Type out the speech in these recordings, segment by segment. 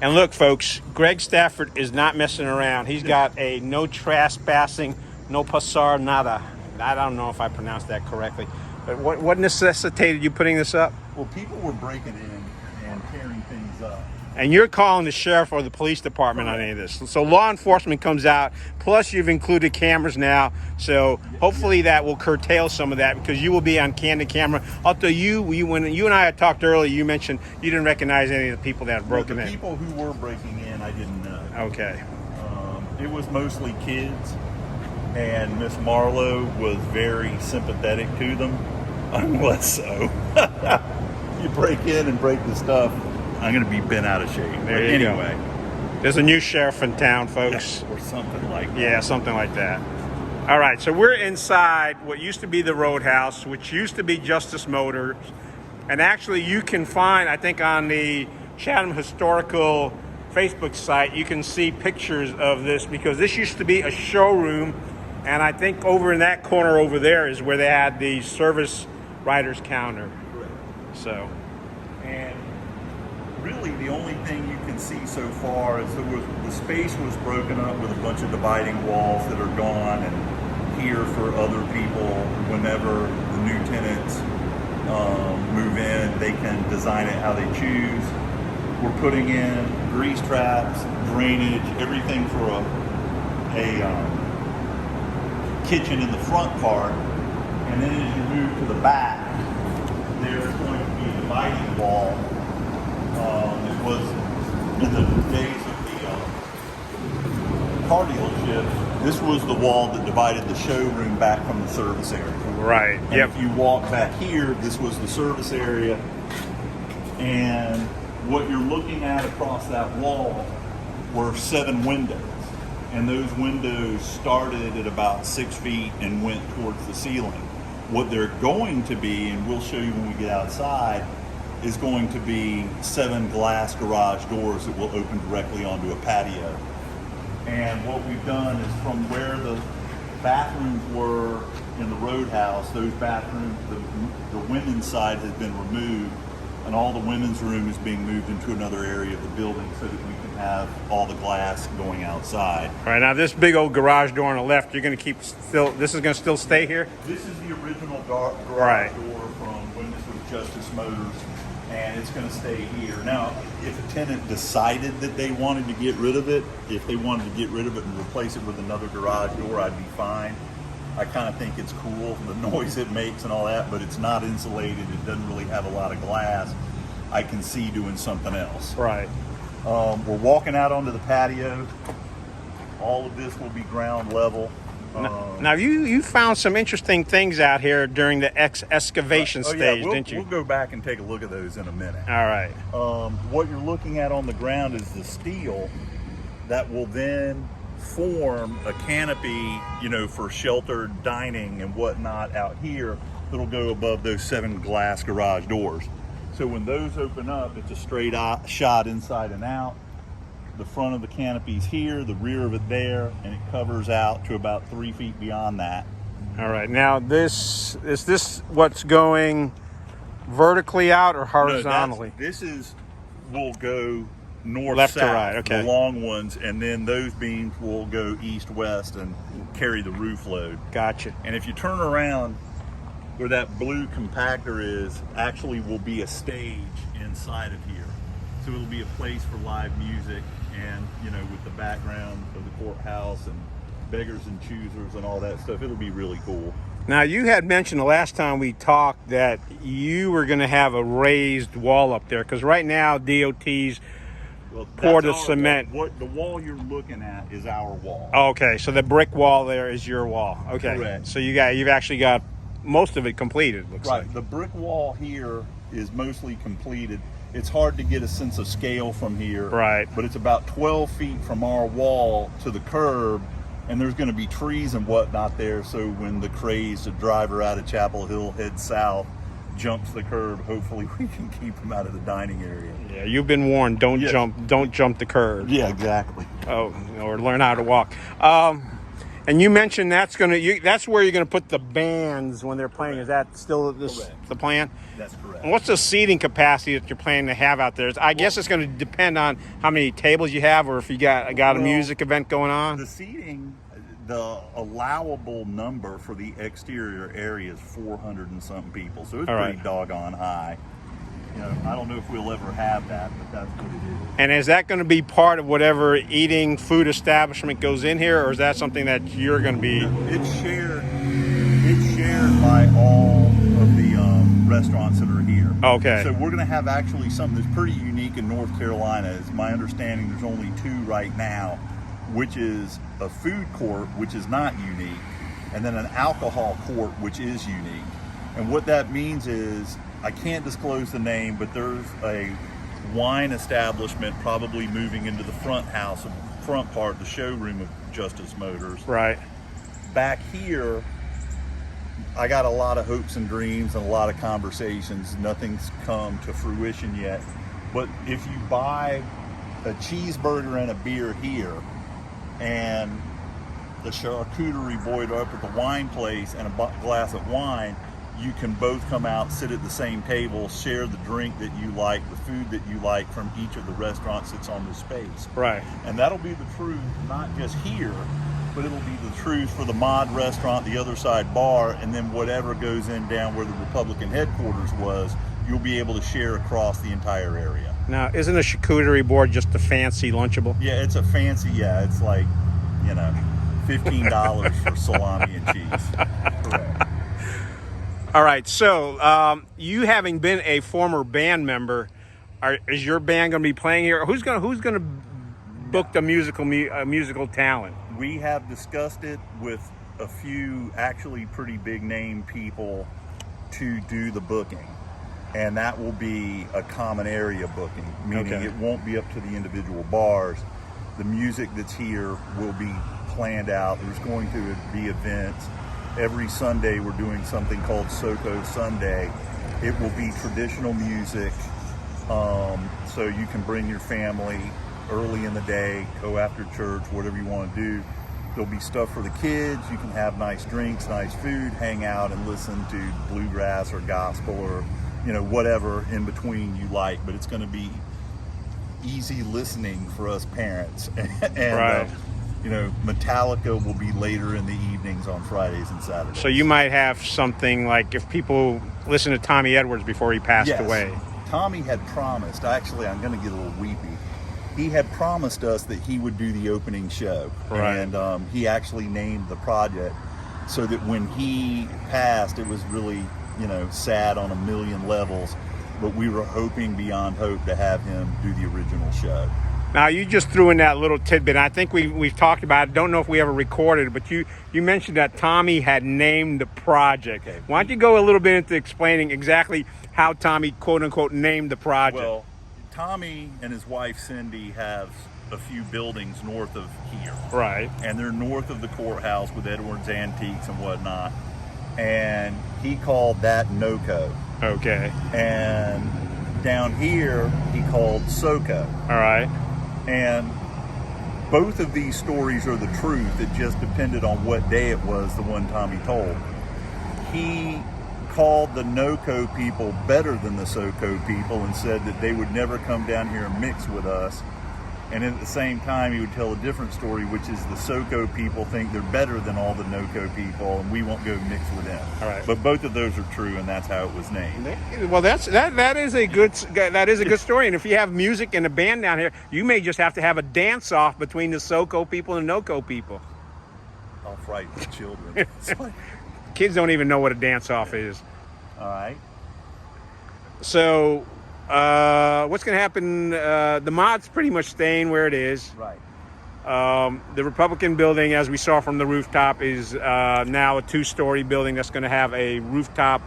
And look, folks, Greg Stafford is not messing around. He's got a no trespassing, no pasar nada. I don't know if I pronounced that correctly. But what necessitated you putting this up? Well, people were breaking in and tearing things up. And you're calling the sheriff or the police department on any of this. So law enforcement comes out, plus you've included cameras now. So hopefully that will curtail some of that because you will be on candid camera. Although when you and I had talked earlier, you mentioned you didn't recognize any of the people that had broken in. The people who were breaking in, I didn't know. Okay. It was mostly kids, and Miss Marlowe was very sympathetic to them. I'm less so. You break in and break the stuff, I'm going to be bent out of shape. There you go. There's a new sheriff in town, folks. Or something like that. Yeah, something like that. All right, so we're inside what used to be the Roadhouse, which used to be Justice Motors. And actually, you can find, I think on the Chatham Historical Facebook site, you can see pictures of this because this used to be a showroom. And I think over in that corner over there is where they had the service writers counter. Correct. So. And really the only thing you can see so far is the space was broken up with a bunch of dividing walls that are gone and here for other people whenever the new tenants move in, they can design it how they choose. We're putting in grease traps, drainage, everything for a kitchen in the front part. And then as you move to the back, there's going to be a dividing wall. It was in the days of the car dealership, this was the wall that divided the showroom back from the service area. Right. And if you walk back here, this was the service area. And what you're looking at across that wall were 7 windows. And those windows started at about 6 feet and went towards the ceiling. What they're going to be, and we'll show you when we get outside, is going to be 7 glass garage doors that will open directly onto a patio. And what we've done is from where the bathrooms were in the Roadhouse, those bathrooms, the women's side has been removed, and all the women's room is being moved into another area of the building so that we can have all the glass going outside. All right, now this big old garage door on the left, you're going to keep still, this is going to still stay here? This is the original garage door from when this was Justice Motors, and it's going to stay here. Now, if a tenant decided that they wanted to get rid of it, if they wanted to get rid of it and replace it with another garage door, I'd be fine. I kind of think it's cool, the noise it makes and all that, but it's not insulated. It doesn't really have a lot of glass. I can see doing something else. Right. We're walking out onto the patio. All of this will be ground level. Now you found some interesting things out here during the excavation stage, didn't you? We'll go back and take a look at those in a minute. All right. What you're looking at on the ground is the steel that will then form a canopy, for sheltered dining and whatnot out here that'll go above those 7 glass garage doors. So when those open up, it's a straight shot inside and out. The front of the canopy's here, the rear of it there, and it covers out to about 3 feet beyond that. All right. Now is this what's going vertically out or horizontally? No, will go north, left south, to right. Okay. The long ones, and then those beams will go east, west, and carry the roof load. Gotcha. And if you turn around, where that blue compactor is, actually will be a stage inside of here. So it'll be a place for live music, and with the background of the courthouse and beggars and choosers and all that stuff, it'll be really cool. Now, you had mentioned the last time we talked that you were going to have a raised wall up there, because right now DOT's pour the cement. The wall you're looking at is our wall. Oh, okay, so the brick wall there is your wall. Okay. Correct. So you've actually got most of it completed, looks like. Right. The brick wall here is mostly completed. It's hard to get a sense of scale from here. Right. But it's about 12 feet from our wall to the curb, and there's going to be trees and whatnot there, so when the crazed driver out of Chapel Hill heads south, jumps the curb, hopefully we can keep him out of the dining area. Yeah, you've been warned. Don't jump the curb. Yeah, exactly. Oh, or learn how to walk. And you mentioned that's where you're gonna put the bands when they're playing. Is that still the plan? That's correct. And what's the seating capacity that you're planning to have out there? I guess it's going to depend on how many tables you have, or if you got a music event going on. The seating, the allowable number for the exterior area is 400 and something people, so it's pretty doggone high. You know, I don't know if we'll ever have that, but that's what it is. And is that going to be part of whatever eating food establishment goes in here, or is that something that you're going to be? It's shared. It's shared by all of the restaurants that are here. Okay. So we're going to have actually something that's pretty unique in North Carolina. It's my understanding there's only 2 right now, which is a food court, which is not unique, and then an alcohol court, which is unique. And what that means is, I can't disclose the name, but there's a wine establishment probably moving into the front part, the showroom of Justice Motors. Right. Back here, I got a lot of hopes and dreams and a lot of conversations. Nothing's come to fruition yet. But if you buy a cheeseburger and a beer here, and the charcuterie boy up at the wine place and a glass of wine, you can both come out, sit at the same table, share the drink that you like, the food that you like from each of the restaurants that's on the space. Right. And that'll be the truth, not just here, but it'll be the truth for the Mod restaurant, the other side bar, and then whatever goes in down where the Republican headquarters was, you'll be able to share across the entire area. Now, isn't a charcuterie board just a fancy Lunchable? Yeah, it's a fancy, it's like, $15 for salami and cheese. Correct. All right, so you having been a former band member, is your band going to be playing here? Who's going to book the musical talent? We have discussed it with a few actually pretty big name people to do the booking, and that will be a common area booking, meaning it won't be up to the individual bars. The music that's here will be planned out. There's going to be events. Every Sunday we're doing something called SoCo Sunday. It will be traditional music, so you can bring your family early in the day, go after church, whatever you want to do. There'll be stuff for the kids. You can have nice drinks, nice food, hang out and listen to bluegrass or gospel or whatever in between you like. But it's going to be easy listening for us parents. And right. Metallica will be later in the evenings on Fridays and Saturdays. So you might have something like if people listen to Tommy Edwards before he passed away. Tommy had promised, actually I'm going to get a little weepy, he had promised us that he would do the opening show. Right. And he actually named the project so that when he passed, it was really, sad on a million levels, but we were hoping beyond hope to have him do the original show. Now, you just threw in that little tidbit. I think we've talked about it. Don't know if we ever recorded it, but you mentioned that Tommy had named the project. Okay. Why don't you go a little bit into explaining exactly how Tommy, quote-unquote, named the project? Well, Tommy and his wife, Cindy, have a few buildings north of here. Right. And they're north of the courthouse with Edwards Antiques and whatnot. And he called that NoCo. Okay. And down here, he called SoCo. All right. And both of these stories are the truth. It just depended on what day it was, the one Tommy told. He called the NoCo people better than the SoCo people and said that they would never come down here and mix with us. And at the same time, he would tell a different story, which is the SoCo people think they're better than all the NoCo people, and we won't go mix with them. All right. But both of those are true, and that's how it was named. Well, that is a good story. And if you have music and a band down here, you may just have to have a dance-off between the SoCo people and the NoCo people. I'll frighten the children. Kids don't even know what a dance-off is. All right. So, what's going to happen? The Mod's pretty much staying where it is. Right. The Republican building, as we saw from the rooftop, is now a 2-story building that's going to have a rooftop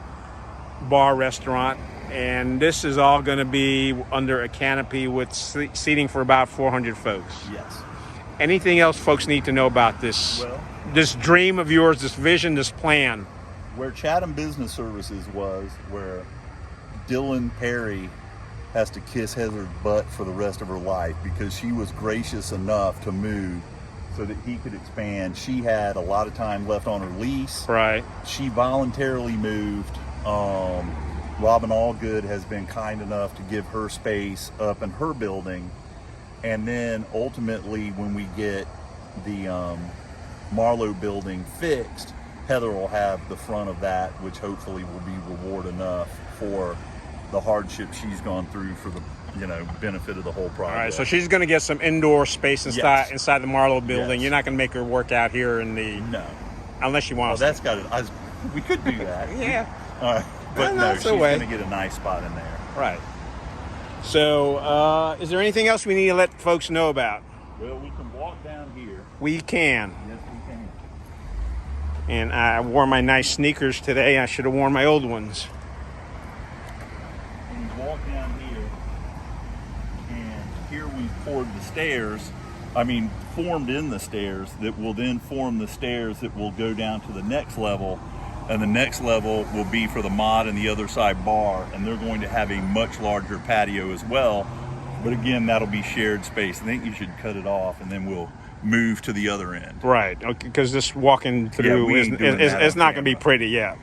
bar restaurant. And this is all going to be under a canopy with seating for about 400 folks. Yes. Anything else folks need to know about this? Well, this dream of yours, this vision, this plan? Where Chatham Business Services was, where Dylan Perry has to kiss Heather's butt for the rest of her life because she was gracious enough to move so that he could expand. She had a lot of time left on her lease. Right. She voluntarily moved. Robin Allgood has been kind enough to give her space up in her building. And then ultimately, when we get the Marlowe building fixed, Heather will have the front of that, which hopefully will be reward enough for the hardship she's gone through for the benefit of the whole project. All right, so she's going to get some indoor space inside the Marlowe building. Yes. You're not going to make her work out here in the unless she wants. Well, that's got it. We could do that. Yeah. But no, she's going to get a nice spot in there. Right. So, is there anything else we need to let folks know about? Well, we can walk down here. We can. Yes, we can. And I wore my nice sneakers today. I should have worn my old ones. And you walk down here, and here we poured the stairs. Formed in the stairs that will then form the stairs that will go down to the next level. And the next level will be for the mod and the other side bar, and they're going to have a much larger patio as well. But again, that'll be shared space. I think you should cut it off, and then we'll move to the other end. Right, because this walking through is not going to be pretty, yeah.